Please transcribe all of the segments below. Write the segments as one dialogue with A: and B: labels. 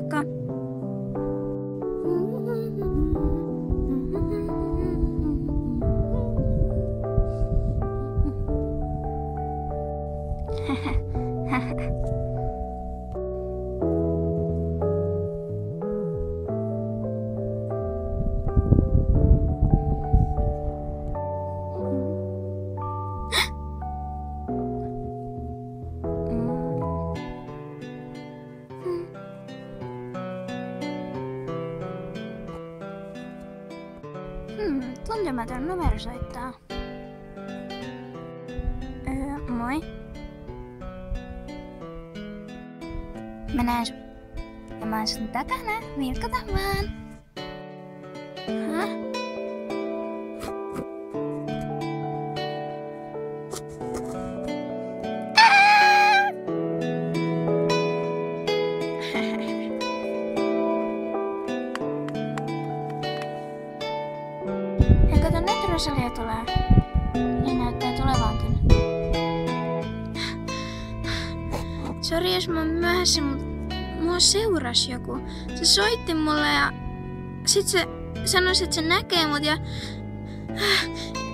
A: Moikka! Tuntematon numero soittaa. Moi. Mä näen sun. Ja mä oon sun takana. Vilkata vaan. Häh? Kato, nyt Rosalia tulee. Niin näyttää tulevankin. Sori jos mä oon myöhässä, mut mua seurasi joku. Se soitti mulle ja sit se sanoi, että se näkee mut ja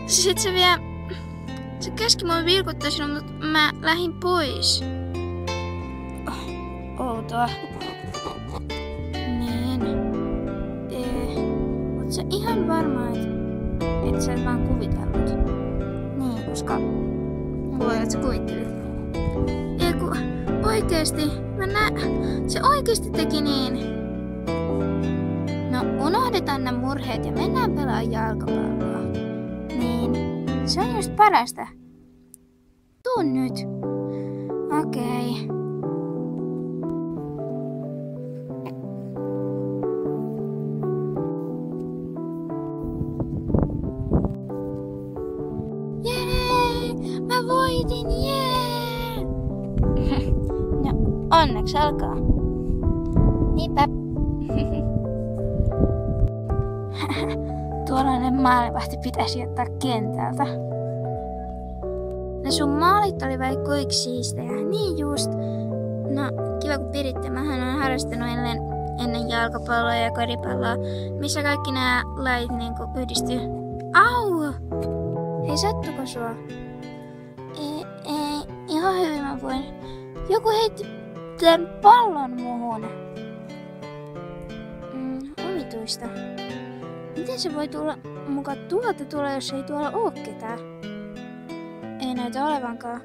A: sit se käski mua vilkuttaa sinua, mut mä lähdin pois. Outoa. Niin. Oot sä ihan varma, että sä et vaan kuvitellut? Niin, koska voi olla, että sä kuvittelit. Eiku, oikeesti. Se oikeesti teki niin. No, unohdetaan nämä murheet ja mennään pelaa jalkapalloa. Niin, se on just parasta. Tuu nyt. Okei. Mä voitin, jee! No, onneksi alkaa. Niinpä. Tuollainen maalivahti pitäisi ottaa kentältä. Ne sun maalit oli vai kuinka siistejä? Niin just. No, kiva kun piditte. Mähän on harrastanut ennen jalkapalloa ja koripalloa, missä kaikki nämä lajit niinku yhdistyy. Au! Hei, sattuko sua? Ei, ihan hyvin mä voin. Joku heitti tämän pallon muhun. Omituista. Miten se voi tulla mukaan tuolla, jos ei tuolla oo ketään? Ei näytä olevankaan.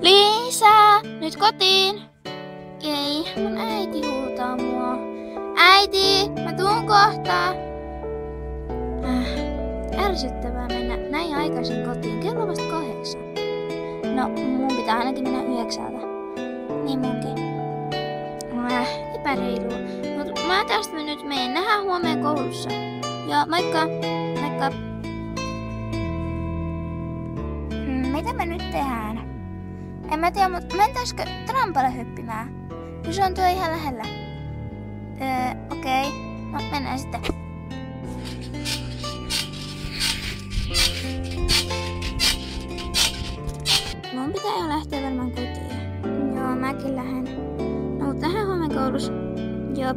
A: Liisa! Nyt kotiin! Ei, mun äiti huutaa mua. Äiti! Mä tuun kohta! Ärsyttävää mennä näin aikaisin kotiin. Kello on vasta 8. No, mun pitää ainakin mennä 9. Niin munkin. Epäreilua. Mut mä tästä nyt menen. Nähdään huomenna koulussa. Joo, moikka. Moikka. Mitä me nyt tehdään? En mä tiedä, mutta mentäisikö trampalle hyppimään? Kun se on tuo ihan lähellä. Okei. No, mennään sitten. Mun pitää jo lähteä varmaan kotiin. Joo, mäkin lähden. No, mutta nähdään huomenna koulussa. Joo.